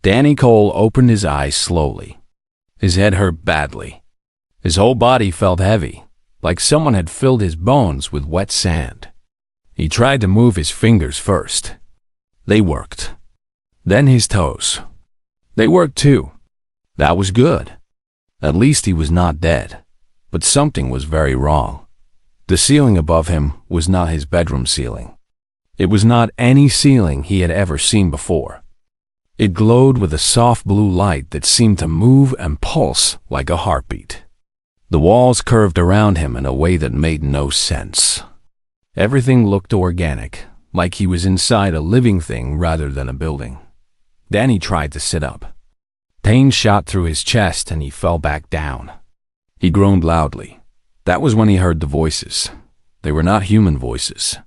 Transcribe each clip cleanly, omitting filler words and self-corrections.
Danny Cole opened his eyes slowly. His head hurt badly. His whole body felt heavy, like someone had filled his bones with wet sand. He tried to move his fingers first. They worked. Then his toes. They worked too. That was good. At least he was not dead. But something was very wrong. The ceiling above him was not his bedroom ceiling. It was not any ceiling he had ever seen before. It glowed with a soft blue light that seemed to move and pulse like a heartbeat. The walls curved around him in a way that made no sense. Everything looked organic, like he was inside a living thing rather than a building. Danny tried to sit up. Pain shot through his chest and he fell back down. He groaned loudly. That was when he heard the voices. They were not human voices.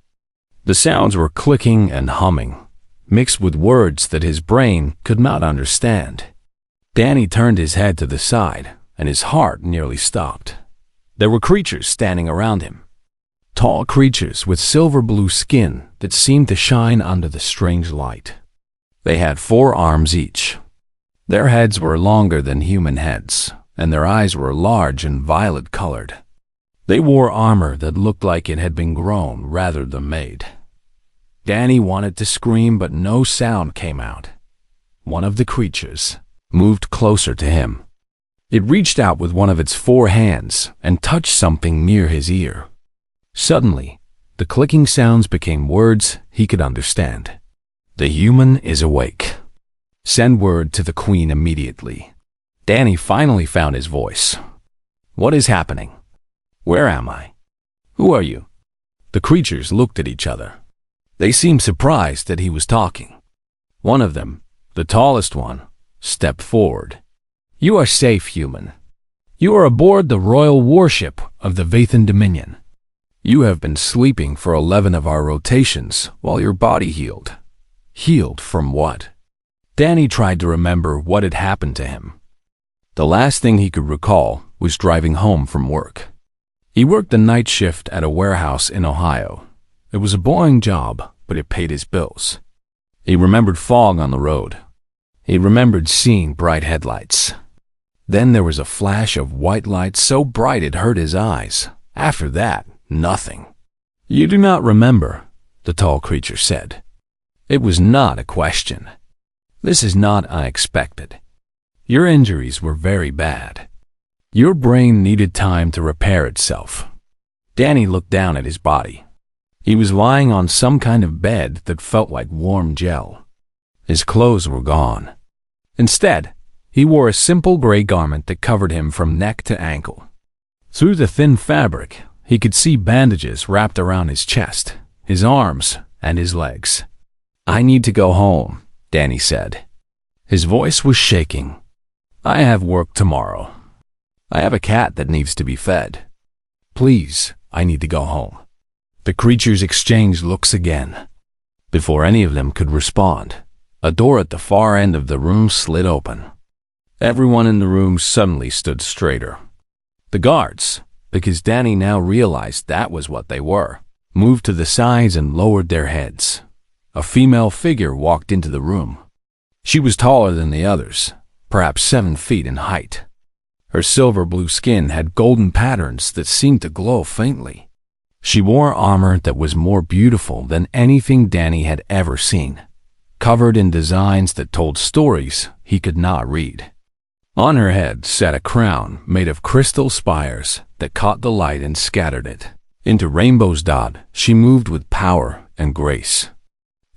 The sounds were clicking and humming, mixed with words that his brain could not understand. Danny turned his head to the side, and his heart nearly stopped. There were creatures standing around him. Tall creatures with silver blue skin that seemed to shine under the strange light. They had 4 arms each. Their heads were longer than human heads, and their eyes were large and violet-colored. They wore armor that looked like it had been grown rather than made. Danny wanted to scream, but no sound came out. One of the creatures moved closer to him. It reached out with one of its 4 hands and touched something near his ear. Suddenly, the clicking sounds became words he could understand. The human is awake. Send word to the Queen immediately. Danny finally found his voice. What is happening? Where am I? Who are you? The creatures looked at each other. They seemed surprised that he was talking. One of them, the tallest one, stepped forward. You are safe, human. You are aboard the royal warship of the Vathan Dominion. You have been sleeping for 11 of our rotations while your body healed. Healed from what? Danny tried to remember what had happened to him. The last thing he could recall was driving home from work. He worked the night shift at a warehouse in Ohio. It was a boring job, but it paid his bills. He remembered fog on the road. He remembered seeing bright headlights. Then there was a flash of white light so bright it hurt his eyes. After that, nothing. You do not remember, the tall creature said. It was not a question. This is not unexpected. Your injuries were very bad. Your brain needed time to repair itself. Danny looked down at his body. He was lying on some kind of bed that felt like warm gel. His clothes were gone. Instead, he wore a simple gray garment that covered him from neck to ankle. Through the thin fabric, he could see bandages wrapped around his chest, his arms, and his legs. I need to go home, Danny said. His voice was shaking. I have work tomorrow. I have a cat that needs to be fed. Please, I need to go home. The creatures exchanged looks again. Before any of them could respond, a door at the far end of the room slid open. Everyone in the room suddenly stood straighter. The guards, because Danny now realized that was what they were, moved to the sides and lowered their heads. A female figure walked into the room. She was taller than the others, perhaps 7 feet in height. Her silver blue skin had golden patterns that seemed to glow faintly. She wore armor that was more beautiful than anything Danny had ever seen, covered in designs that told stories he could not read. On her head sat a crown made of crystal spires that caught the light and scattered it. Into Rainbow's dot, she moved with power and grace.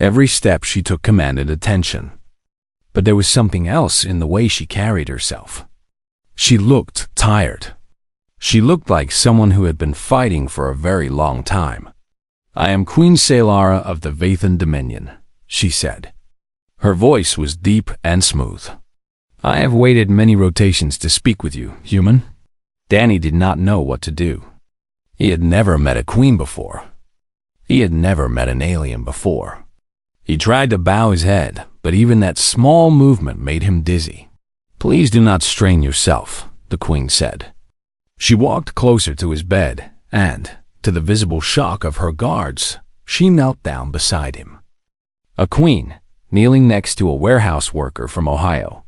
Every step she took commanded attention. But there was something else in the way she carried herself. She looked tired. She looked like someone who had been fighting for a very long time. I am Queen Salara of the Vathan Dominion, she said. Her voice was deep and smooth. I have waited many rotations to speak with you, human. Danny did not know what to do. He had never met a queen before. He had never met an alien before. He tried to bow his head, but even that small movement made him dizzy. Please do not strain yourself, the queen said. She walked closer to his bed, and, to the visible shock of her guards, she knelt down beside him. A queen, kneeling next to a warehouse worker from Ohio.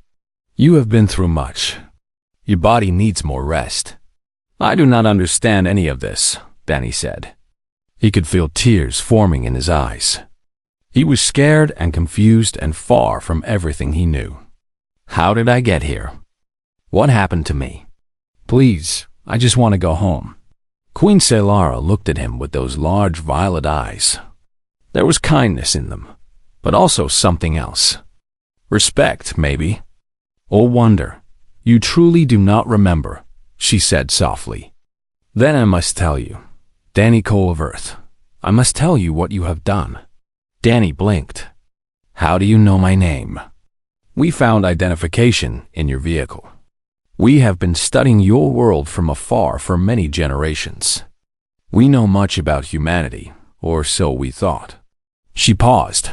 "You have been through much. Your body needs more rest." "I do not understand any of this," Danny said. He could feel tears forming in his eyes. He was scared and confused and far from everything he knew. "How did I get here? What happened to me? Please, I just want to go home." Queen Selara looked at him with those large violet eyes. There was kindness in them, but also something else. Respect, maybe. "Or wonder. You truly do not remember," she said softly. "Then I must tell you, Danny Cole of Earth, I must tell you what you have done." Danny blinked. "How do you know my name?" "We found identification in your vehicle. We have been studying your world from afar for many generations. We know much about humanity, or so we thought." She paused.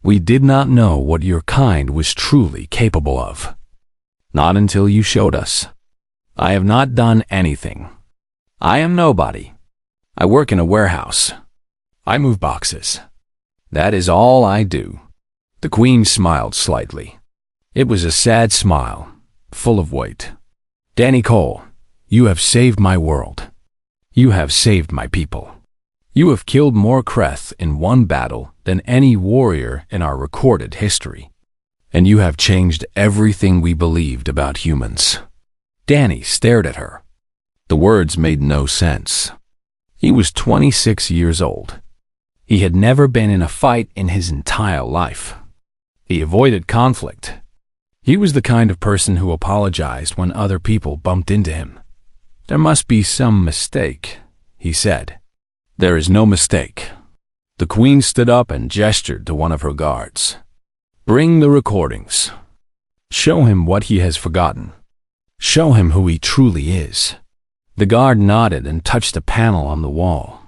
"We did not know what your kind was truly capable of. Not until you showed us. I have not done anything. I am nobody. I work in a warehouse. I move boxes. That is all I do." The Queen smiled slightly. It was a sad smile, full of weight. "Danny Cole, you have saved my world. You have saved my people. You have killed more Kreth in one battle than any warrior in our recorded history. And you have changed everything we believed about humans." Danny stared at her. The words made no sense. He was 26 years old. He had never been in a fight in his entire life. He avoided conflict. He was the kind of person who apologized when other people bumped into him. "There must be some mistake," he said. "There is no mistake." The Queen stood up and gestured to one of her guards. "Bring the recordings. Show him what he has forgotten. Show him who he truly is." The guard nodded and touched a panel on the wall.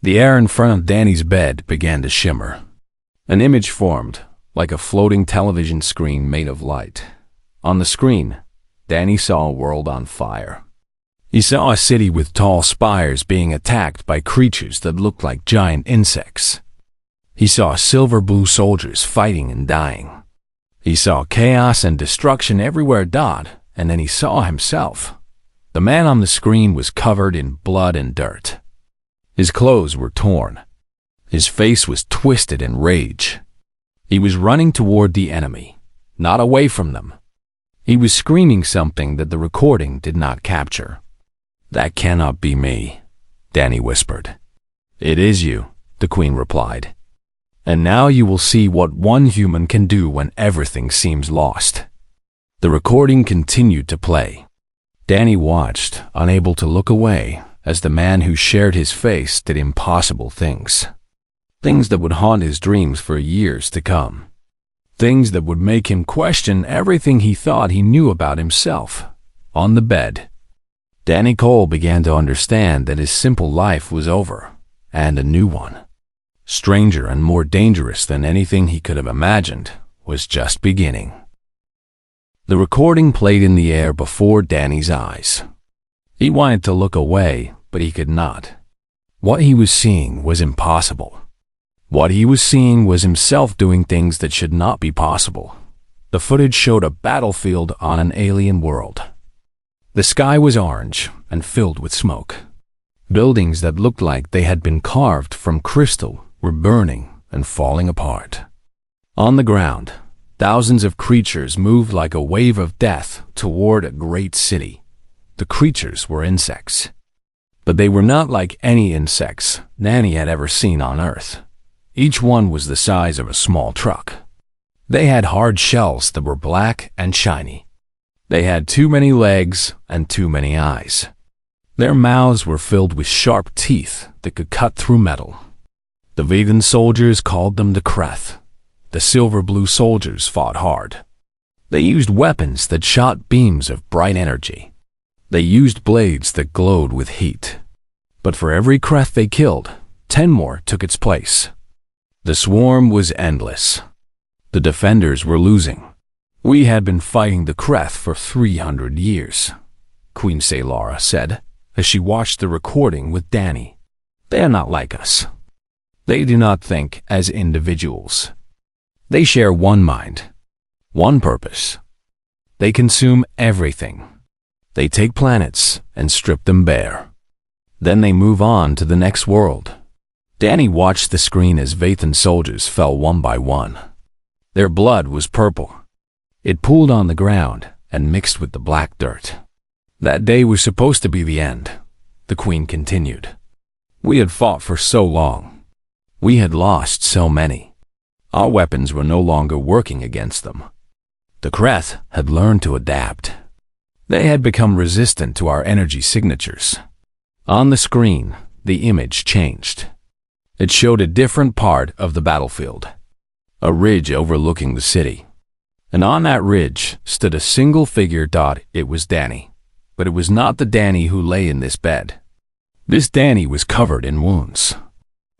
The air in front of Danny's bed began to shimmer. An image formed, like a floating television screen made of light. On the screen, Danny saw a world on fire. He saw a city with tall spires being attacked by creatures that looked like giant insects. He saw silver-blue soldiers fighting and dying. He saw chaos and destruction everywhere. And then he saw himself. The man on the screen was covered in blood and dirt. His clothes were torn. His face was twisted in rage. He was running toward the enemy, not away from them. He was screaming something that the recording did not capture. "That cannot be me," Danny whispered. "It is you," the Queen replied. "And now you will see what one human can do when everything seems lost." The recording continued to play. Danny watched, unable to look away, as the man who shared his face did impossible things. Things that would haunt his dreams for years to come. Things that would make him question everything he thought he knew about himself. On the bed, Danny Cole began to understand that his simple life was over, and a new one, stranger and more dangerous than anything he could have imagined, was just beginning. The recording played in the air before Danny's eyes. He wanted to look away, but he could not. What he was seeing was impossible. What he was seeing was himself doing things that should not be possible. The footage showed a battlefield on an alien world. The sky was orange and filled with smoke. Buildings that looked like they had been carved from crystal were burning and falling apart. On the ground, thousands of creatures moved like a wave of death toward a great city. The creatures were insects. But they were not like any insects Danny had ever seen on Earth. Each one was the size of a small truck. They had hard shells that were black and shiny. They had too many legs and too many eyes. Their mouths were filled with sharp teeth that could cut through metal. The vegan soldiers called them the Kreth. The silver-blue soldiers fought hard. They used weapons that shot beams of bright energy. They used blades that glowed with heat. But for every Kreth they killed, 10 more took its place. The swarm was endless. The defenders were losing. "We had been fighting the Kreth for 300 years," Queen Selara said, as she watched the recording with Danny. "They are not like us. They do not think as individuals. They share one mind, one purpose. They consume everything. They take planets and strip them bare. Then they move on to the next world. Danny watched the screen as Vathan soldiers fell one by one. Their blood was purple. It pooled on the ground and mixed with the black dirt. That day was supposed to be the end, the Queen continued. We had fought for so long. We had lost so many. Our weapons were no longer working against them. The Kreth had learned to adapt. They had become resistant to our energy signatures. On the screen, the image changed. It showed a different part of the battlefield, a ridge overlooking the city. And on that ridge stood a single figure. It was Danny. But it was not the Danny who lay in this bed. This Danny was covered in wounds.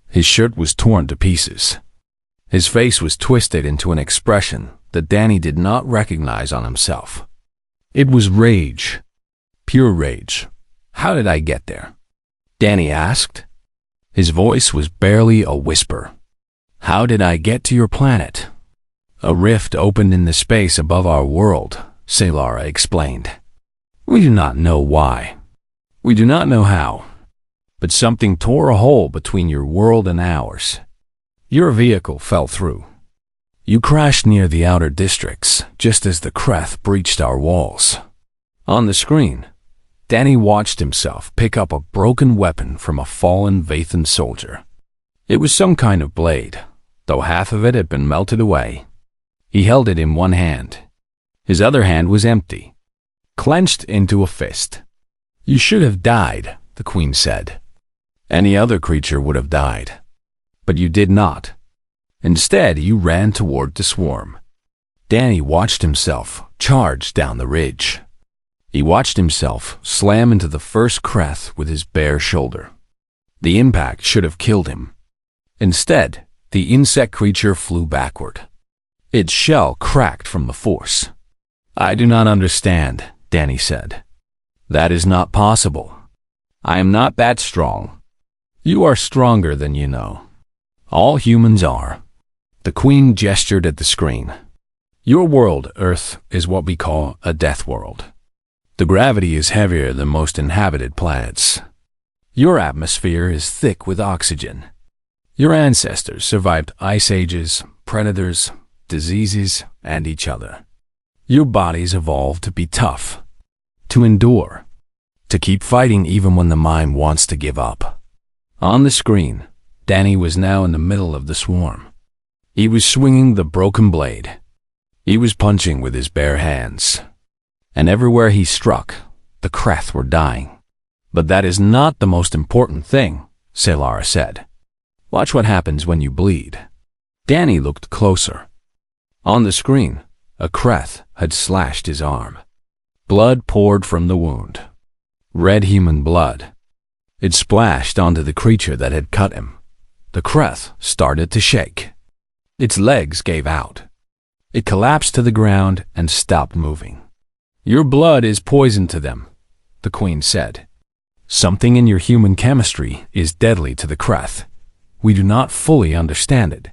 His shirt was torn to pieces. His face was twisted into an expression that Danny did not recognize on himself. It was rage. Pure rage. How did I get there? Danny asked. His voice was barely a whisper. How did I get to your planet? A rift opened in the space above our world, Salara explained. We do not know why. We do not know how. But something tore a hole between your world and ours. Your vehicle fell through. You crashed near the outer districts, just as the Kreth breached our walls. On the screen, Danny watched himself pick up a broken weapon from a fallen Vathan soldier. It was some kind of blade, though half of it had been melted away. He held it in one hand. His other hand was empty, clenched into a fist. You should have died, the Queen said. Any other creature would have died. But you did not. Instead, you ran toward the swarm. Danny watched himself charge down the ridge. He watched himself slam into the first Kreth with his bare shoulder. The impact should have killed him. Instead, the insect creature flew backward. Its shell cracked from the force. I do not understand, Danny said. That is not possible. I am not that strong. You are stronger than you know. All humans are. The Queen gestured at the screen. Your world, Earth, is what we call a death world. The gravity is heavier than most inhabited planets. Your atmosphere is thick with oxygen. Your ancestors survived ice ages, predators, diseases, and each other. Your bodies evolved to be tough, to endure, to keep fighting even when the mind wants to give up. On the screen, Danny was now in the middle of the swarm. He was swinging the broken blade. He was punching with his bare hands. And everywhere he struck, the Kreth were dying. But that is not the most important thing, Salara said. Watch what happens when you bleed. Danny looked closer. On the screen, a Kreth had slashed his arm. Blood poured from the wound. Red human blood. It splashed onto the creature that had cut him. The Kreth started to shake. Its legs gave out. It collapsed to the ground and stopped moving. Your blood is poison to them, the Queen said. Something in your human chemistry is deadly to the Kreth. We do not fully understand it.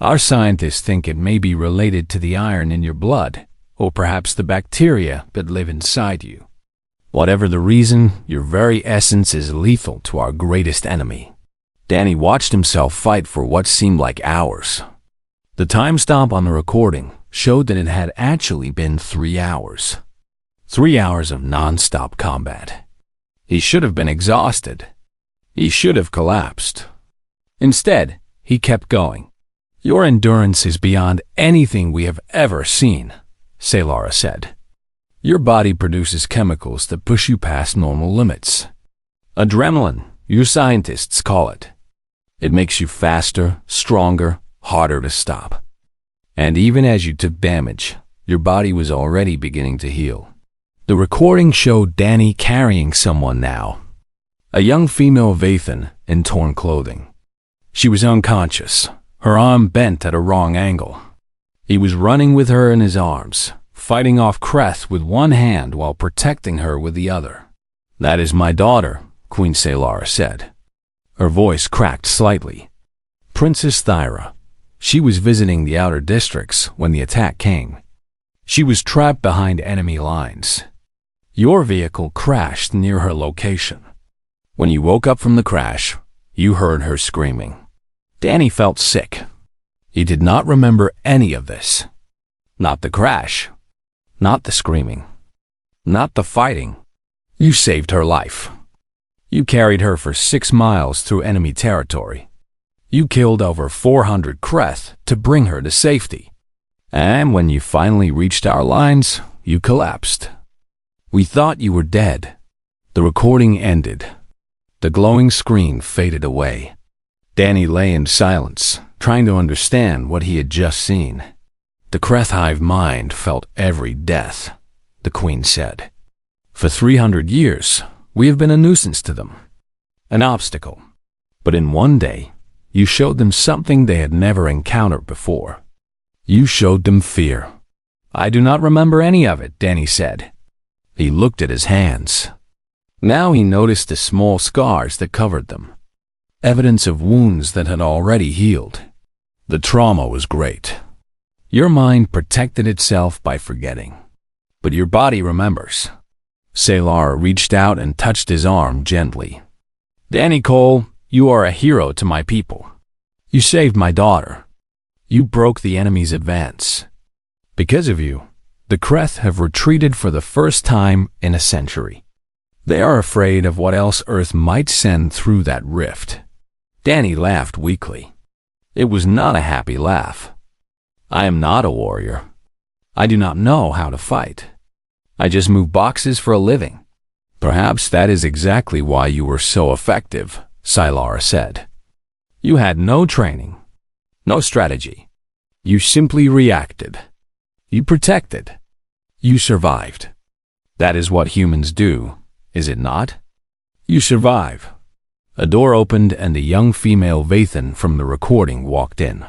Our scientists think it may be related to the iron in your blood, or perhaps the bacteria that live inside you. Whatever the reason, your very essence is lethal to our greatest enemy. Danny watched himself fight for what seemed like hours. The timestamp on the recording showed that it had actually been 3 hours. 3 hours of non-stop combat. He should have been exhausted. He should have collapsed. Instead, he kept going. Your endurance is beyond anything we have ever seen, Salara said. Your body produces chemicals that push you past normal limits. Adrenaline, you scientists call it. It makes you faster, stronger, harder to stop. And even as you took damage, your body was already beginning to heal. The recording showed Danny carrying someone now. A young female Vathan in torn clothing. She was unconscious, her arm bent at a wrong angle. He was running with her in his arms, fighting off Kreth with one hand while protecting her with the other. That is my daughter, Queen Salara said. Her voice cracked slightly. Princess Thyra. She was visiting the outer districts when the attack came. She was trapped behind enemy lines. Your vehicle crashed near her location. When you woke up from the crash, you heard her screaming. Danny felt sick. He did not remember any of this. Not the crash. Not the screaming. Not the fighting. You saved her life. You carried her for 6 miles through enemy territory. You killed over 400 Kreth to bring her to safety. And when you finally reached our lines, you collapsed. We thought you were dead. The recording ended. The glowing screen faded away. Danny lay in silence, trying to understand what he had just seen. The Kreth hive mind felt every death, the Queen said. For 300 years, we have been a nuisance to them, an obstacle. But in one day, you showed them something they had never encountered before. You showed them fear. I do not remember any of it, Danny said. He looked at his hands. Now he noticed the small scars that covered them, evidence of wounds that had already healed. The trauma was great. Your mind protected itself by forgetting, but your body remembers. Salar reached out and touched his arm gently. Danny Cole, you are a hero to my people. You saved my daughter. You broke the enemy's advance. Because of you, the Kreth have retreated for the first time in a century. They are afraid of what else Earth might send through that rift. Danny laughed weakly. It was not a happy laugh. I am not a warrior. I do not know how to fight. I just move boxes for a living. Perhaps that is exactly why you were so effective, Sylar said. You had no training, no strategy. You simply reacted. You protected. You survived. That is what humans do, is it not? You survive. A door opened and a young female Vathan from the recording walked in.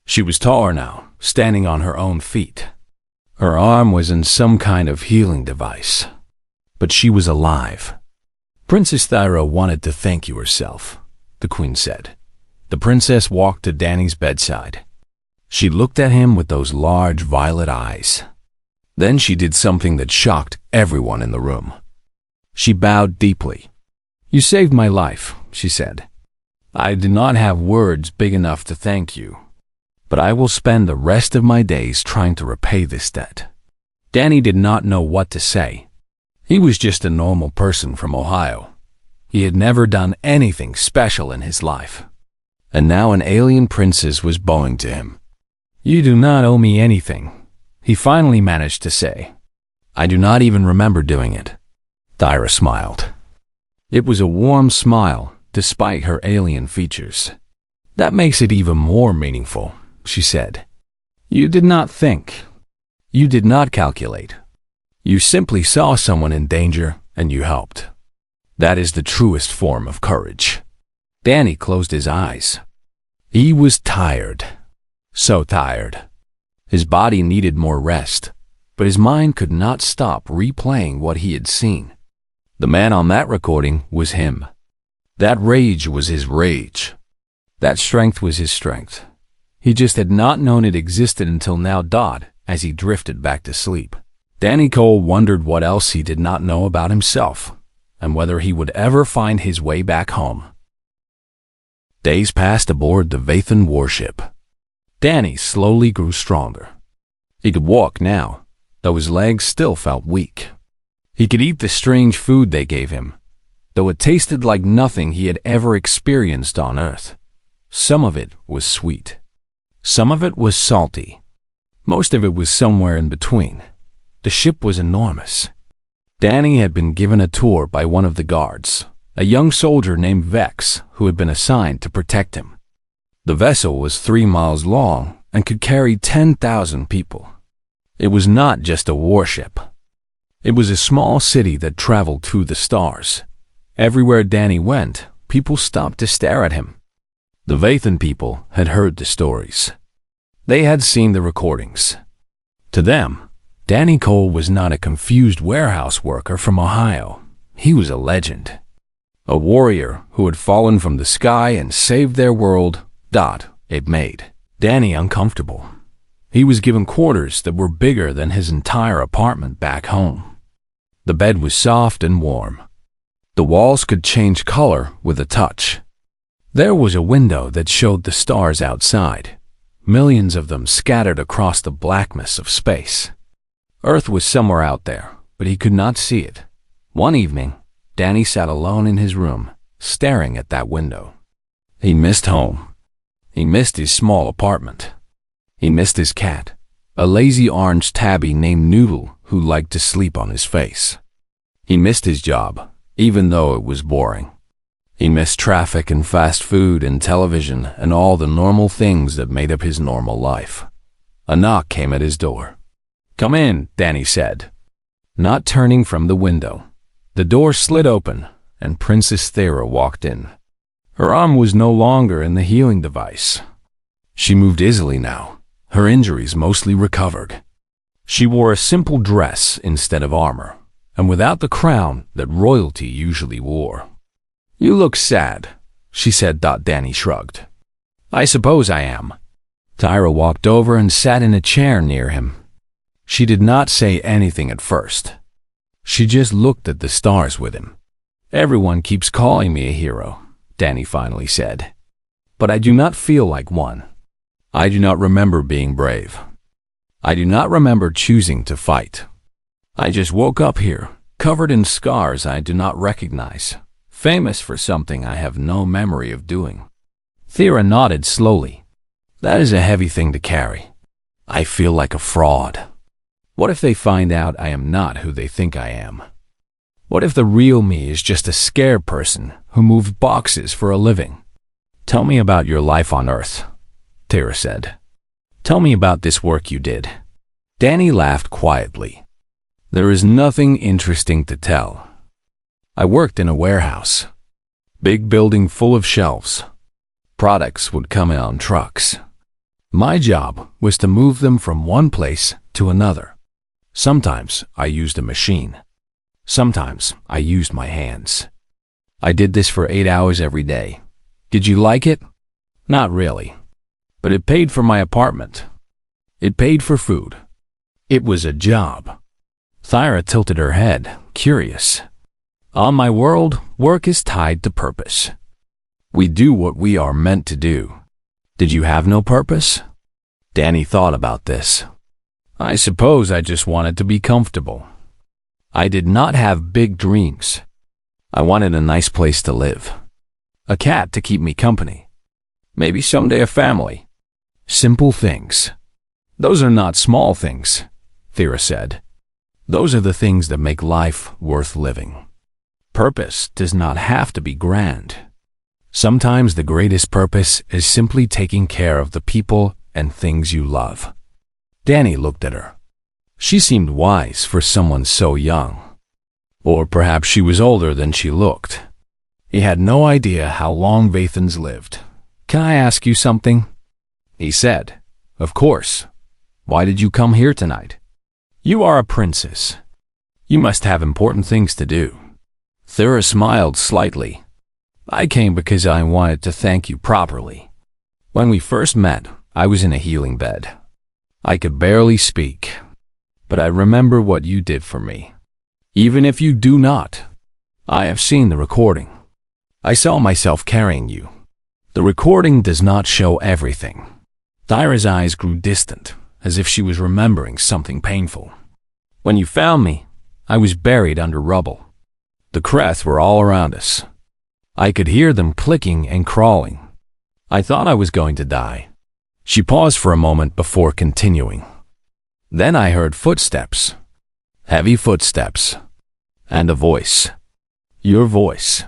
She was taller now, standing on her own feet. Her arm was in some kind of healing device, but she was alive. Princess Thyra wanted to thank you herself, the Queen said. The princess walked to Danny's bedside. She looked at him with those large violet eyes. Then she did something that shocked everyone in the room. She bowed deeply. You saved my life, she said. I do not have words big enough to thank you, but I will spend the rest of my days trying to repay this debt. Danny did not know what to say. He was just a normal person from Ohio. He had never done anything special in his life. And now an alien princess was bowing to him. You do not owe me anything, he finally managed to say. I do not even remember doing it. Thyra smiled. It was a warm smile, despite her alien features. That makes it even more meaningful, she said. You did not think. You did not calculate. You simply saw someone in danger and you helped. That is the truest form of courage. Danny closed his eyes. He was tired. So tired. His body needed more rest, but his mind could not stop replaying what he had seen. The man on that recording was him. That rage was his rage. That strength was his strength. He just had not known it existed until now. As he drifted back to sleep, Danny Cole wondered what else he did not know about himself, and whether he would ever find his way back home. Days passed aboard the Vathan warship. Danny slowly grew stronger. He could walk now, though his legs still felt weak. He could eat the strange food they gave him, though it tasted like nothing he had ever experienced on Earth. Some of it was sweet. Some of it was salty. Most of it was somewhere in between. The ship was enormous. Danny had been given a tour by one of the guards, a young soldier named Vex, who had been assigned to protect him. The vessel was 3 miles long and could carry 10,000 people. It was not just a warship. It was a small city that traveled through the stars. Everywhere Danny went, people stopped to stare at him. The Vathan people had heard the stories. They had seen the recordings. To them, Danny Cole was not a confused warehouse worker from Ohio. He was a legend. A warrior who had fallen from the sky and saved their world. It made. Danny uncomfortable. He was given quarters that were bigger than his entire apartment back home. The bed was soft and warm. The walls could change color with a touch. There was a window that showed the stars outside, millions of them scattered across the blackness of space. Earth was somewhere out there, but he could not see it. One evening, Danny sat alone in his room, staring at that window. He missed home. He missed his small apartment. He missed his cat, a lazy orange tabby named Noodle who liked to sleep on his face. He missed his job, even though it was boring. He missed traffic and fast food and television and all the normal things that made up his normal life. A knock came at his door. "Come in," Danny said. Not turning from the window, the door slid open and Princess Thera walked in. Her arm was no longer in the healing device. She moved easily now, her injuries mostly recovered. She wore a simple dress instead of armor, and without the crown that royalty usually wore. "You look sad," she said. Danny shrugged. "I suppose I am." Tyra walked over and sat in a chair near him. She did not say anything at first. She just looked at the stars with him. "Everyone keeps calling me a hero," Danny finally said. "But I do not feel like one. I do not remember being brave. I do not remember choosing to fight. I just woke up here, covered in scars I do not recognize, famous for something I have no memory of doing." Thera nodded slowly. "That is a heavy thing to carry. I feel like a fraud. What if they find out I am not who they think I am? What if the real me is just a scared person who moved boxes for a living?" "Tell me about your life on Earth," Thera said. "Tell me about this work you did." Danny laughed quietly. "There is nothing interesting to tell. I worked in a warehouse. Big building full of shelves. Products would come in on trucks. My job was to move them from one place to another. Sometimes I used a machine. Sometimes I used my hands. I did this for 8 hours every day. Did you like it? Not really. But it paid for my apartment. It paid for food. It was a job." Thyra tilted her head, curious. "On my world, work is tied to purpose. We do what we are meant to do. Did you have no purpose?" Danny thought about this. "I suppose I just wanted to be comfortable. I did not have big dreams. I wanted a nice place to live. A cat to keep me company. Maybe someday a family. Simple things." "Those are not small things," Thera said. "Those are the things that make life worth living. Purpose does not have to be grand. Sometimes the greatest purpose is simply taking care of the people and things you love." Danny looked at her. She seemed wise for someone so young. Or perhaps she was older than she looked. He had no idea how long Vathans lived. "Can I ask you something?" he said. "Of course. Why did you come here tonight? You are a princess. You must have important things to do." Thera smiled slightly. "I came because I wanted to thank you properly. When we first met, I was in a healing bed. I could barely speak. But I remember what you did for me. Even if you do not, I have seen the recording. I saw myself carrying you. The recording does not show everything." Thyra's eyes grew distant, as if she was remembering something painful. "When you found me, I was buried under rubble. The Kreth were all around us. I could hear them clicking and crawling. I thought I was going to die." She paused for a moment before continuing. "Then I heard footsteps. Heavy footsteps. And a voice. Your voice.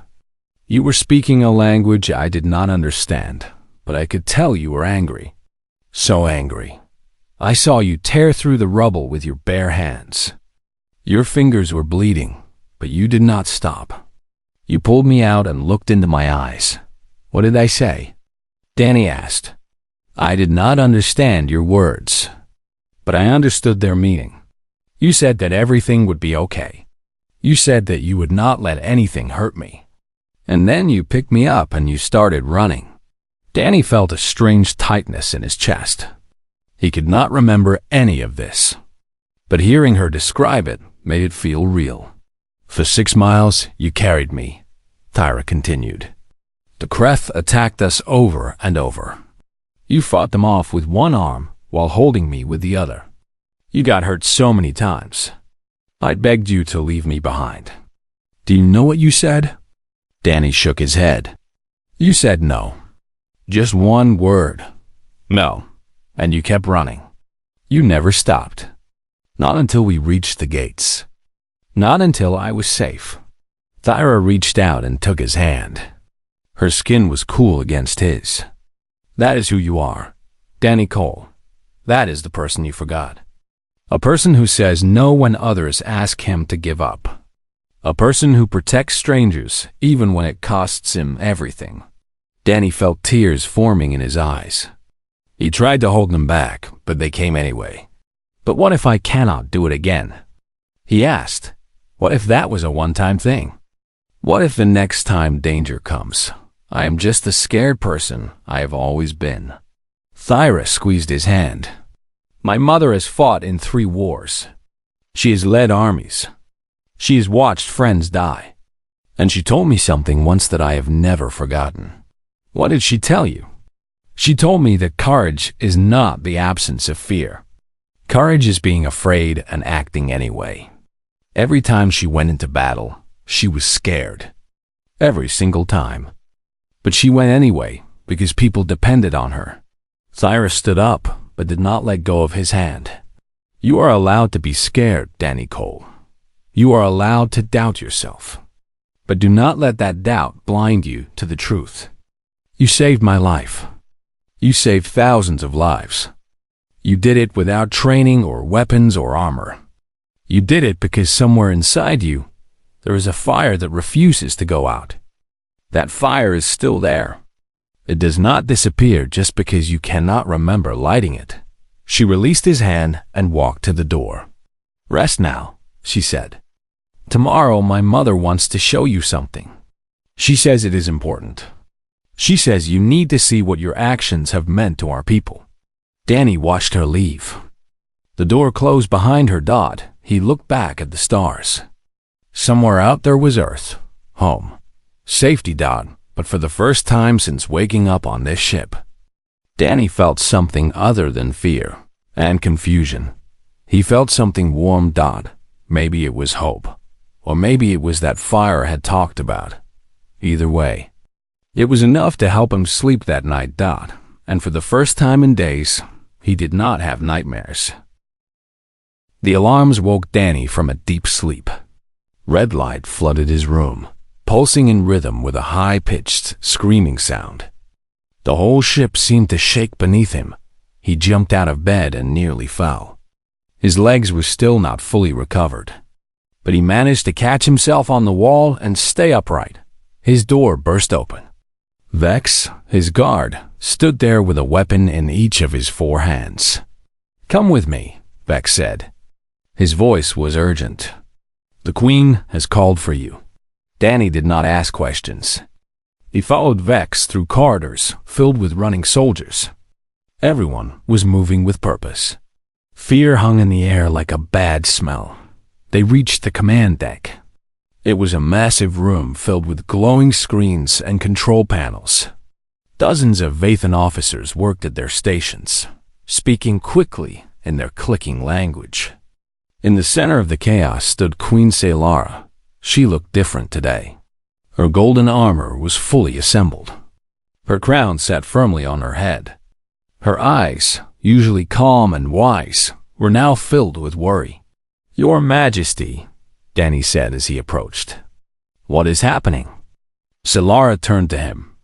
You were speaking a language I did not understand, but I could tell you were angry. So angry. I saw you tear through the rubble with your bare hands. Your fingers were bleeding, but you did not stop. You pulled me out and looked into my eyes. What did I say?" Danny asked. "I did not understand your words, but I understood their meaning. You said that everything would be okay. You said that you would not let anything hurt me. And then you picked me up and you started running. Danny felt a strange tightness in his chest. He could not remember any of this, but hearing her describe it made it feel real. For 6 miles, you carried me, Thyra continued. The Kreth attacked us over and over. You fought them off with one arm while holding me with the other. You got hurt so many times. I begged you to leave me behind. Do you know what you said? Danny shook his head. You said no. Just one word. No. And you kept running. You never stopped. Not until we reached the gates. Not until I was safe. Thyra reached out and took his hand. Her skin was cool against his. That is who you are, Danny Cole. That is the person you forgot. A person who says no when others ask him to give up. A person who protects strangers even when it costs him everything. Danny felt tears forming in his eyes. He tried to hold them back, but they came anyway. But what if I cannot do it again? He asked. What if that was a one-time thing? What if the next time danger comes, I am just the scared person I have always been? Thyra squeezed his hand. My mother has fought in 3 wars. She has led armies. She has watched friends die. And she told me something once that I have never forgotten. What did she tell you? She told me that courage is not the absence of fear. Courage is being afraid and acting anyway. Every time she went into battle, she was scared. Every single time. But she went anyway because people depended on her. Thyra stood up but did not let go of his hand. You are allowed to be scared, Danny Cole. You are allowed to doubt yourself. But do not let that doubt blind you to the truth. You saved my life. You saved thousands of lives. You did it without training or weapons or armor. You did it because somewhere inside you, there is a fire that refuses to go out. That fire is still there. It does not disappear just because you cannot remember lighting it. She released his hand and walked to the door. Rest now, she said. Tomorrow my mother wants to show you something. She says it is important. She says you need to see what your actions have meant to our people. Danny watched her leave. The door closed behind her. He looked back at the stars. Somewhere out there was Earth, home, safety. But for the first time since waking up on this ship, Danny felt something other than fear and confusion. He felt something warm. Maybe it was hope, or maybe it was that fire had talked about. Either way, it was enough to help him sleep that night. And for the first time in days, he did not have nightmares. The alarms woke Danny from a deep sleep. Red light flooded his room, pulsing in rhythm with a high-pitched, screaming sound. The whole ship seemed to shake beneath him. He jumped out of bed and nearly fell. His legs were still not fully recovered, but he managed to catch himself on the wall and stay upright. His door burst open. Vex, his guard, stood there with a weapon in each of his 4 hands. Come with me, Vex said. His voice was urgent. The Queen has called for you. Danny did not ask questions. He followed Vex through corridors filled with running soldiers. Everyone was moving with purpose. Fear hung in the air like a bad smell. They reached the command deck. It was a massive room filled with glowing screens and control panels. Dozens of Vathan officers worked at their stations, speaking quickly in their clicking language. In the center of the chaos stood Queen Saylara. She looked different today. Her golden armor was fully assembled. Her crown sat firmly on her head. Her eyes, usually calm and wise, were now filled with worry. Your Majesty, Danny said as he approached. What is happening? Saylara turned to him.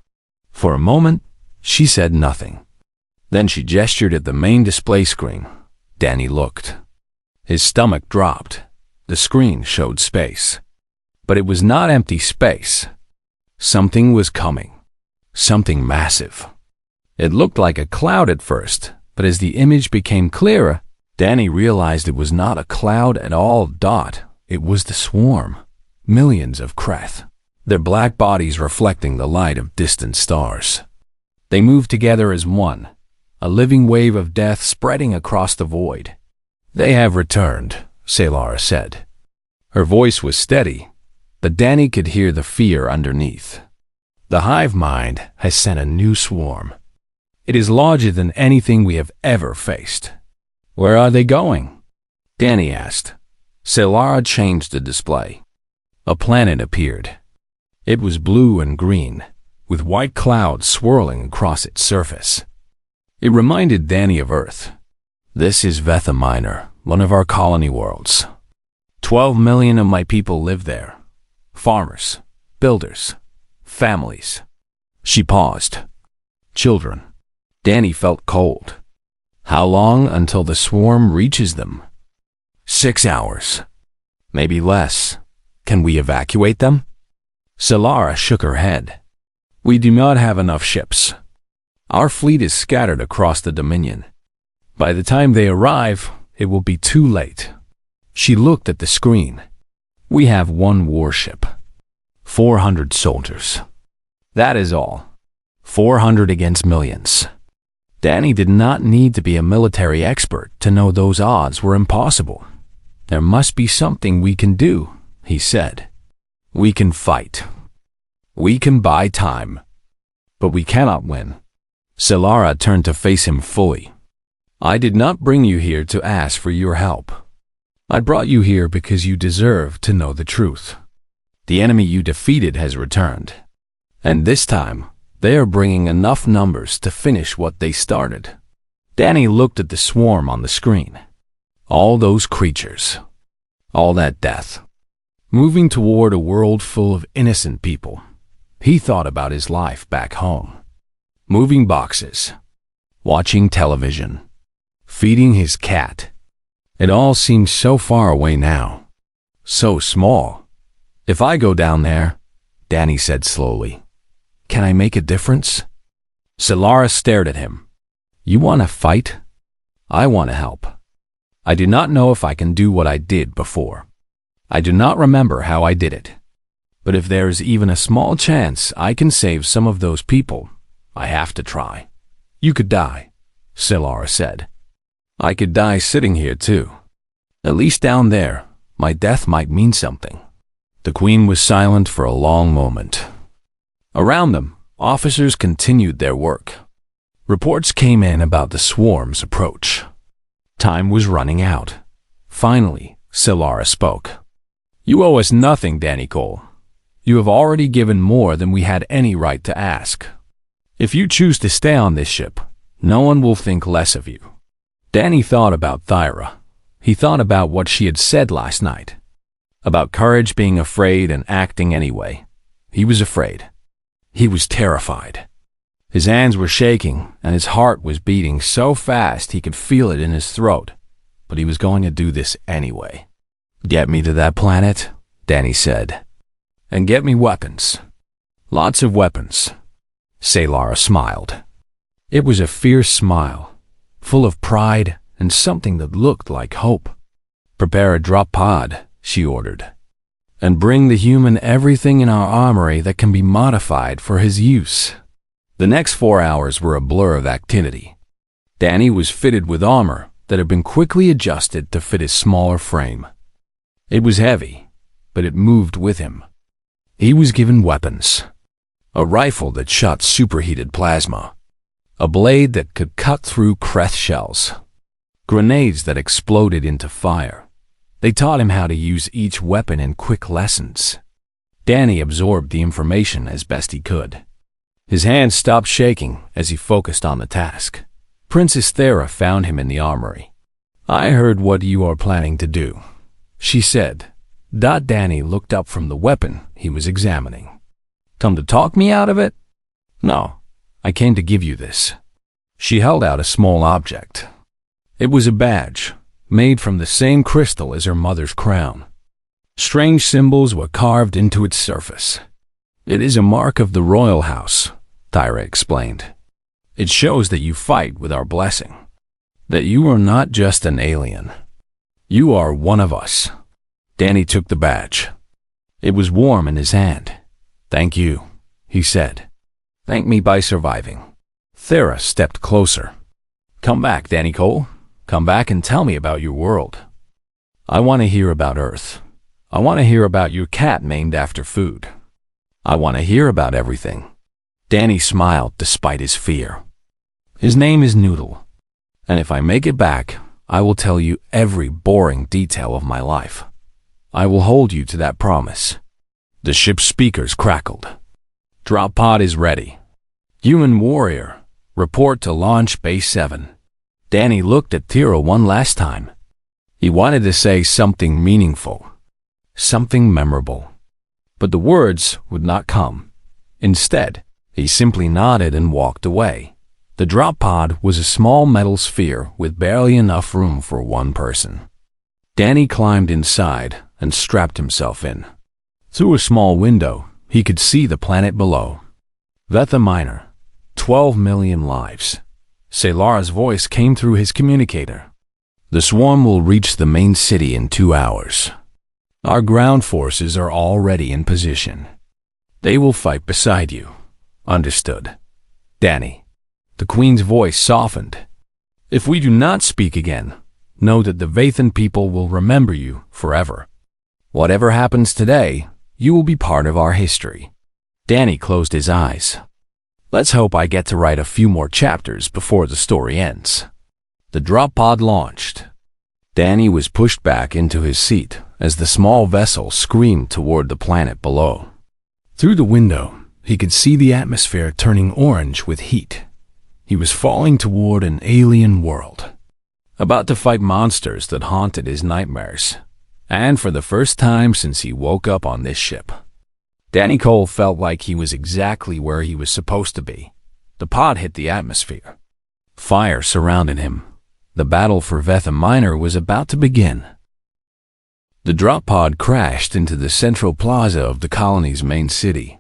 For a moment, she said nothing. Then she gestured at the main display screen. Danny looked. His stomach dropped. The screen showed space. But it was not empty space. Something was coming. Something massive. It looked like a cloud at first, but as the image became clearer, Danny realized it was not a cloud at all. It was the swarm. Millions of Kreth, their black bodies reflecting the light of distant stars. They moved together as one, a living wave of death spreading across the void. "They have returned," Salara said. Her voice was steady, but Danny could hear the fear underneath. "The hive mind has sent a new swarm. It is larger than anything we have ever faced." "Where are they going?" Danny asked. Salara changed the display. A planet appeared. It was blue and green, with white clouds swirling across its surface. It reminded Danny of Earth. "This is Vetha Minor, one of our colony worlds. 12 million of my people live there. Farmers, builders, families." She paused. "Children." Danny felt cold. "How long until the swarm reaches them?" 6 hours. Maybe less. Can we evacuate them? Salara shook her head. "We do not have enough ships. Our fleet is scattered across the Dominion. By the time they arrive, it will be too late." She looked at the screen. "We have one warship. 400 soldiers. That is all. 400 against millions." Danny did not need to be a military expert to know those odds were impossible. "There must be something we can do," he said. "We can fight. We can buy time. But we cannot win." Salara turned to face him fully. "I did not bring you here to ask for your help. I brought you here because you deserve to know the truth. The enemy you defeated has returned. And this time, they are bringing enough numbers to finish what they started." Danny looked at the swarm on the screen. All those creatures. All that death. Moving toward a world full of innocent people. He thought about his life back home. Moving boxes. Watching television. Feeding his cat. It all seems so far away now. So small. "If I go down there," Danny said slowly, "can I make a difference?" Salara stared at him. "You want to fight? I want to help. I do not know if I can do what I did before. I do not remember how I did it. But if there is even a small chance I can save some of those people, I have to try." "You could die," Salara said. "I could die sitting here too. At least down there, my death might mean something." The Queen was silent for a long moment. Around them, officers continued their work. Reports came in about the swarm's approach. Time was running out. Finally, Salara spoke. "You owe us nothing, Danny Cole. You have already given more than we had any right to ask. If you choose to stay on this ship, no one will think less of you." Danny thought about Thyra. He thought about what she had said last night. About courage being afraid and acting anyway. He was afraid. He was terrified. His hands were shaking, and his heart was beating so fast he could feel it in his throat. But he was going to do this anyway. "Get me to that planet," Danny said. "And get me weapons. Lots of weapons." Salara smiled. It was a fierce smile, full of pride and something that looked like hope. "Prepare a drop pod," she ordered. "And bring the human everything in our armory that can be modified for his use." The next 4 hours were a blur of activity. Danny was fitted with armor that had been quickly adjusted to fit his smaller frame. It was heavy, but it moved with him. He was given weapons. A rifle that shot superheated plasma. A blade that could cut through Kreth shells. Grenades that exploded into fire. They taught him how to use each weapon in quick lessons. Danny absorbed the information as best he could. His hands stopped shaking as he focused on the task. Princess Thera found him in the armory. "I heard what you are planning to do," she said. Danny looked up from the weapon he was examining. "Come to talk me out of it?" "No, I came to give you this." She held out a small object. It was a badge, made from the same crystal as her mother's crown. Strange symbols were carved into its surface. "It is a mark of the royal house," Thyra explained. "It shows that you fight with our blessing. That you are not just an alien. You are one of us." Danny took the badge. It was warm in his hand. "Thank you," he said. "Thank me by surviving." Thera stepped closer. "Come back, Danny Cole. Come back and tell me about your world. I want to hear about Earth. I want to hear about your cat named after food. I want to hear about everything." Danny smiled despite his fear. "His name is Noodle, and if I make it back, I will tell you every boring detail of my life. I will hold you to that promise." The ship's speakers crackled. "Drop pod is ready. Human warrior, report to launch base 7. Danny looked at Thera one last time. He wanted to say something meaningful, something memorable, but the words would not come. Instead, he simply nodded and walked away. The drop pod was a small metal sphere with barely enough room for one person. Danny climbed inside and strapped himself in. Through a small window, he could see the planet below. Vetha Minor, 12 million lives. Celara's voice came through his communicator. "The swarm will reach the main city in 2 hours. Our ground forces are already in position. They will fight beside you." "Understood, Danny." The Queen's voice softened. "If we do not speak again, know that the Vathan people will remember you forever. Whatever happens today, you will be part of our history." Danny closed his eyes. "Let's hope I get to write a few more chapters before the story ends." The drop pod launched. Danny was pushed back into his seat as the small vessel screamed toward the planet below. Through the window, he could see the atmosphere turning orange with heat. He was falling toward an alien world, about to fight monsters that haunted his nightmares, and for the first time since he woke up on this ship. Danny Cole felt like he was exactly where he was supposed to be. The pod hit the atmosphere. Fire surrounded him. The battle for Vetha Minor was about to begin. The drop pod crashed into the central plaza of the colony's main city.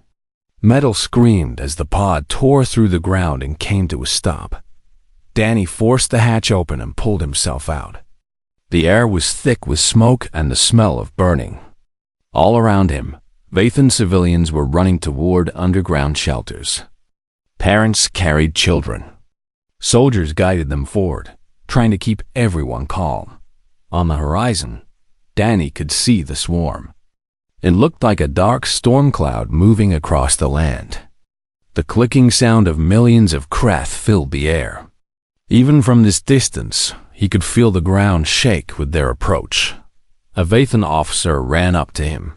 Metal screamed as the pod tore through the ground and came to a stop. Danny forced the hatch open and pulled himself out. The air was thick with smoke and the smell of burning. All around him, Vathan civilians were running toward underground shelters. Parents carried children. Soldiers guided them forward, trying to keep everyone calm. On the horizon, Danny could see the swarm. It looked like a dark storm cloud moving across the land. The clicking sound of millions of Krath filled the air. Even from this distance, he could feel the ground shake with their approach. A Vathan officer ran up to him.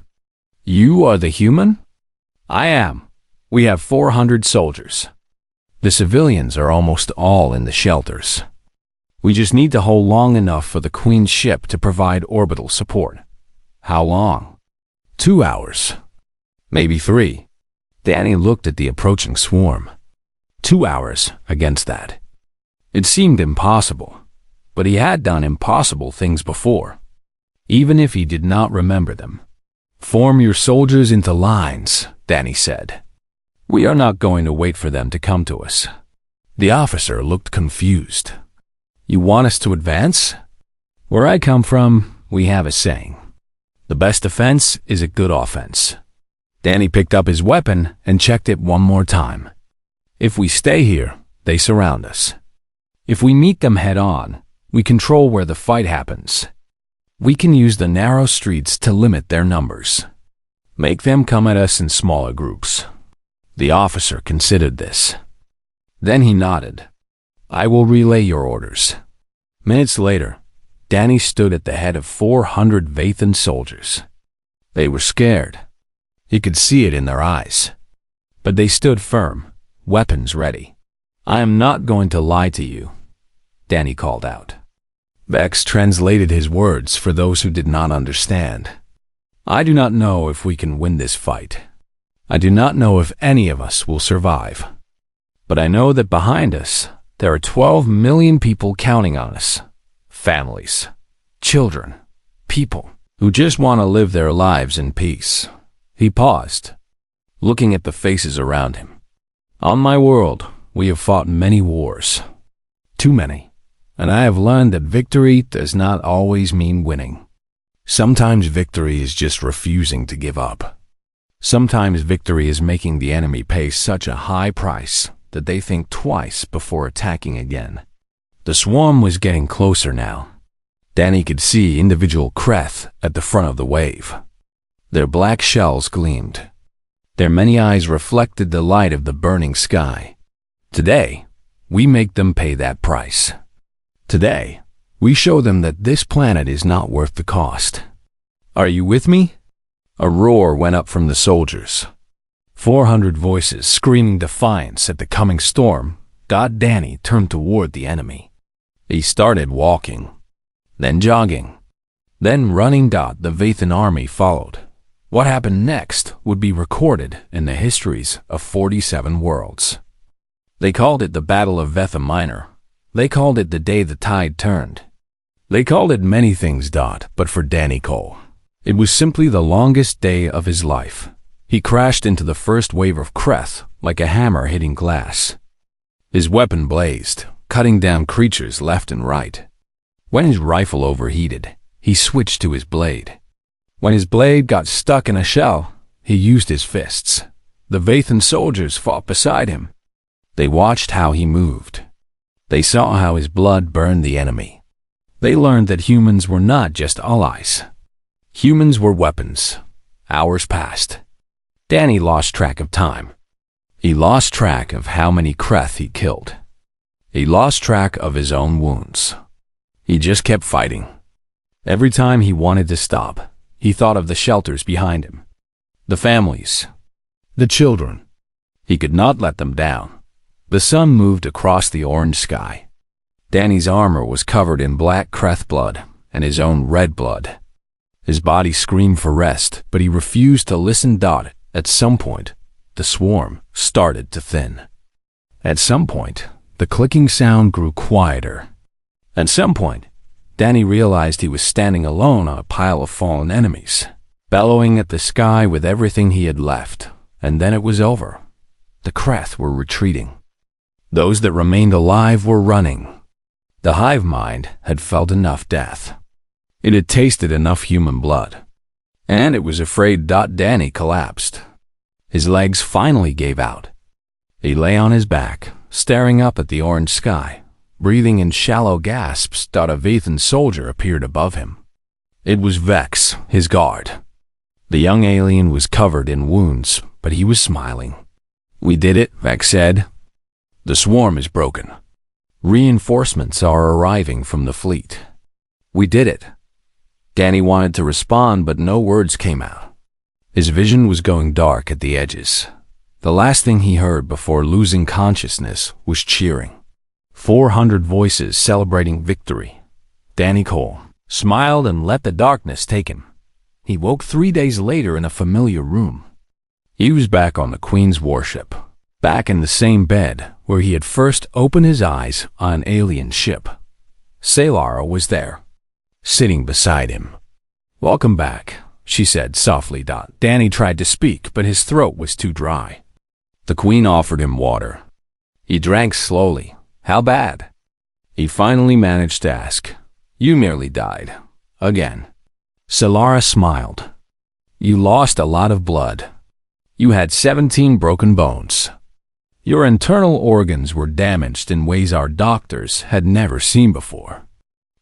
"You are the human?" "I am. We have 400 soldiers. The civilians are almost all in the shelters. We just need to hold long enough for the Queen's ship to provide orbital support." "How long?" 2 hours. Maybe 3. Danny looked at the approaching swarm. 2 hours against that. It seemed impossible, but he had done impossible things before, even if he did not remember them. "Form your soldiers into lines," Danny said. "We are not going to wait for them to come to us." The officer looked confused. "You want us to advance?" "Where I come from, we have a saying. The best defense is a good offense." Danny picked up his weapon and checked it one more time. "If we stay here, they surround us. If we meet them head on, we control where the fight happens. We can use the narrow streets to limit their numbers. Make them come at us in smaller groups." The officer considered this. Then he nodded. "I will relay your orders." Minutes later, Danny stood at the head of 400 Vathan soldiers. They were scared. He could see it in their eyes. But they stood firm, weapons ready. "I am not going to lie to you," Danny called out. Vex translated his words for those who did not understand. "I do not know if we can win this fight. I do not know if any of us will survive. But I know that behind us, there are 12 million people counting on us. Families, children, people who just want to live their lives in peace." He paused, looking at the faces around him. "On my world, we have fought many wars. Too many. And I have learned that victory does not always mean winning. Sometimes victory is just refusing to give up. Sometimes victory is making the enemy pay such a high price that they think twice before attacking again. The swarm was getting closer now. Danny could see individual Kreth at the front of the wave. Their black shells gleamed. Their many eyes reflected the light of the burning sky. Today, we make them pay that price. Today, we show them that this planet is not worth the cost. Are you with me? A roar went up from the soldiers. 400 voices screaming defiance at the coming storm. Danny turned toward the enemy. He started walking, then jogging, then running. The Vathan army followed. What happened next would be recorded in the histories of 47 worlds. They called it the Battle of Vetha Minor. They called it the day the tide turned. They called it many things. But for Danny Cole, it was simply the longest day of his life. He crashed into the first wave of Kreth like a hammer hitting glass. His weapon blazed, cutting down creatures left and right. When his rifle overheated, he switched to his blade. When his blade got stuck in a shell, he used his fists. The Vathan soldiers fought beside him. They watched how he moved. They saw how his blood burned the enemy. They learned that humans were not just allies. Humans were weapons. Hours passed. Danny lost track of time. He lost track of how many Kreth he killed. He lost track of his own wounds. He just kept fighting. Every time he wanted to stop, he thought of the shelters behind him. The families. The children. He could not let them down. The sun moved across the orange sky. Danny's armor was covered in black Kreth blood and his own red blood. His body screamed for rest, but he refused to listen. At some point, the swarm started to thin. At some point, the clicking sound grew quieter. At some point, Danny realized he was standing alone on a pile of fallen enemies, bellowing at the sky with everything he had left. And then it was over. The Kreth were retreating. Those that remained alive were running. The hive mind had felt enough death. It had tasted enough human blood. And it was afraid. Danny collapsed. His legs finally gave out. He lay on his back, staring up at the orange sky, breathing in shallow gasps. A Vathan soldier appeared above him. It was Vex, his guard. The young alien was covered in wounds, but he was smiling. "We did it," Vex said. "The swarm is broken. Reinforcements are arriving from the fleet. We did it." Danny wanted to respond, but no words came out. His vision was going dark at the edges. The last thing he heard before losing consciousness was cheering. 400 voices celebrating victory. Danny Cole smiled and let the darkness take him. He woke 3 days later in a familiar room. He was back on the Queen's warship, back in the same bed where he had first opened his eyes on an alien ship. Salara was there, sitting beside him. "Welcome back," she said softly. Danny tried to speak, but his throat was too dry. The Queen offered him water. He drank slowly. "How bad?" He finally managed to ask. "You merely died. Again." Salara smiled. "You lost a lot of blood. You had 17 broken bones. Your internal organs were damaged in ways our doctors had never seen before.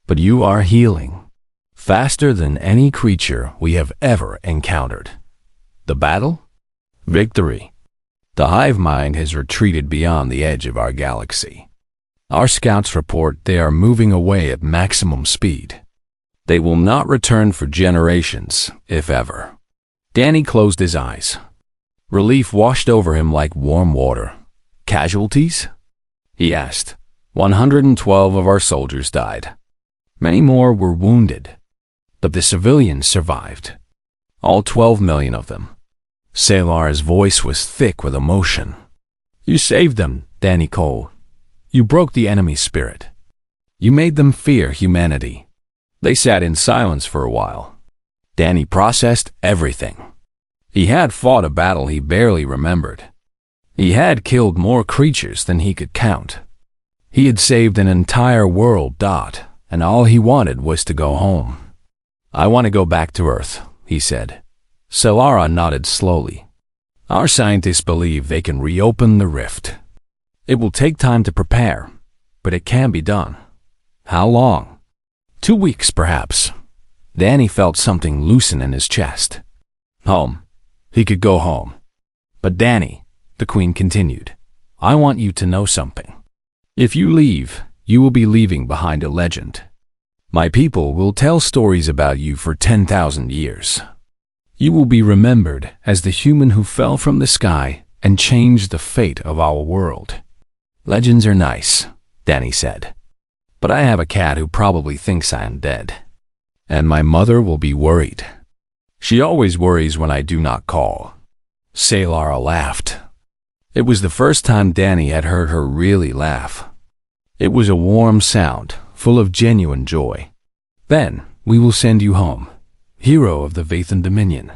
But you are healing, faster than any creature we have ever encountered. The battle? Victory. The hive mind has retreated beyond the edge of our galaxy. Our scouts report they are moving away at maximum speed. They will not return for generations, if ever." Danny closed his eyes. Relief washed over him like warm water. "Casualties?" he asked. 112 of our soldiers died. Many more were wounded. But the civilians survived. All 12 million of them. Salara's voice was thick with emotion. "You saved them, Danny Cole. You broke the enemy's spirit. You made them fear humanity." They sat in silence for a while. Danny processed everything. He had fought a battle he barely remembered. He had killed more creatures than he could count. He had saved an entire world. And all he wanted was to go home. "I want to go back to Earth," he said. Salara nodded slowly. "Our scientists believe they can reopen the rift. It will take time to prepare, but it can be done. How long? 2 weeks, perhaps. Danny felt something loosen in his chest. Home. He could go home. But Danny, the Queen continued, I want you to know something. If you leave, you will be leaving behind a legend. My people will tell stories about you for 10,000 years. You will be remembered as the human who fell from the sky and changed the fate of our world. Legends are nice, Danny said. But I have a cat who probably thinks I am dead. And my mother will be worried. She always worries when I do not call. Lara laughed. It was the first time Danny had heard her really laugh. It was a warm sound, full of genuine joy. Then we will send you home, hero of the Vathan Dominion.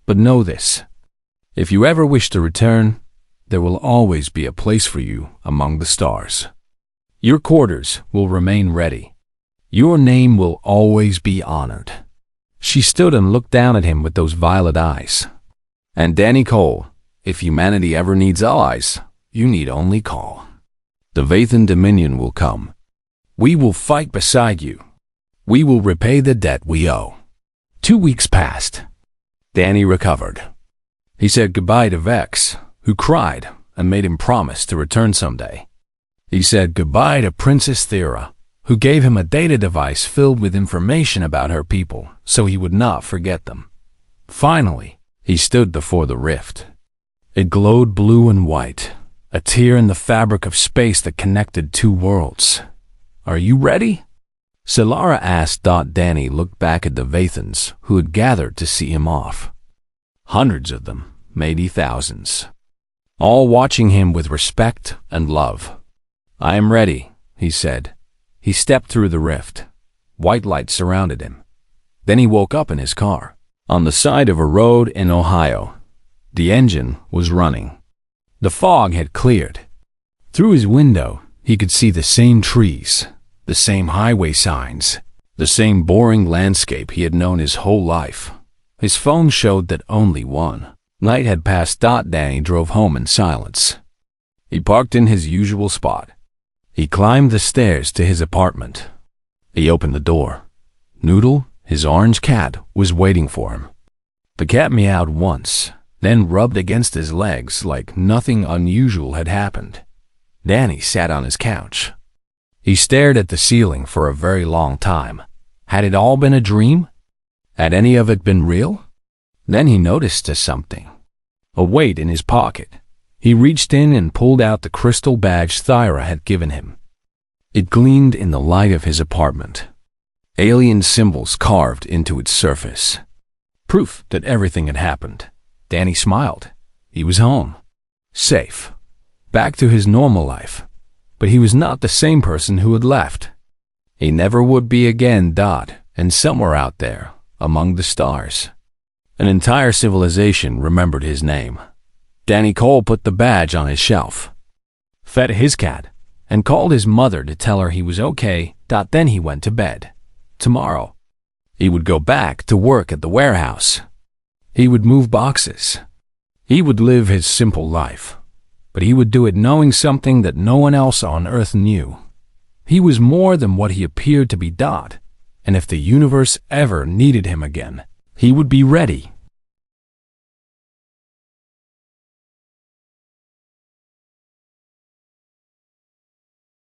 But know this, if you ever wish to return, there will always be a place for you among the stars. Your quarters will remain ready. Your name will always be honored. She stood and looked down at him with those violet eyes. And Danny Cole, if humanity ever needs allies, you need only call. The Vathan Dominion will come. We will fight beside you. We will repay the debt we owe. 2 weeks passed. Danny recovered. He said goodbye to Vex, who cried and made him promise to return someday. He said goodbye to Princess Thera, who gave him a data device filled with information about her people so he would not forget them. Finally, he stood before the rift. It glowed blue and white, a tear in the fabric of space that connected two worlds. Are you ready? Lara asked. Danny looked back at the Vathans who had gathered to see him off. Hundreds of them, maybe thousands, all watching him with respect and love. I am ready, he said. He stepped through the rift. White light surrounded him. Then he woke up in his car, on the side of a road in Ohio. The engine was running. The fog had cleared. Through his window, he could see the same trees, the same highway signs, the same boring landscape he had known his whole life. His phone showed that only one night had passed. Danny drove home in silence. He parked in his usual spot. He climbed the stairs to his apartment. He opened the door. Noodle, his orange cat, was waiting for him. The cat meowed once, then rubbed against his legs like nothing unusual had happened. Danny sat on his couch. He stared at the ceiling for a very long time. Had it all been a dream? Had any of it been real? Then he noticed something. A weight in his pocket. He reached in and pulled out the crystal badge Thyra had given him. It gleamed in the light of his apartment. Alien symbols carved into its surface. Proof that everything had happened. Danny smiled. He was home. Safe. Back to his normal life. But he was not the same person who had left. He never would be again. And somewhere out there, among the stars, an entire civilization remembered his name. Danny Cole put the badge on his shelf, fed his cat, and called his mother to tell her he was okay. Then he went to bed. Tomorrow, he would go back to work at the warehouse. He would move boxes. He would live his simple life, but he would do it knowing something that no one else on Earth knew. He was more than what he appeared to be. And if the universe ever needed him again, he would be ready.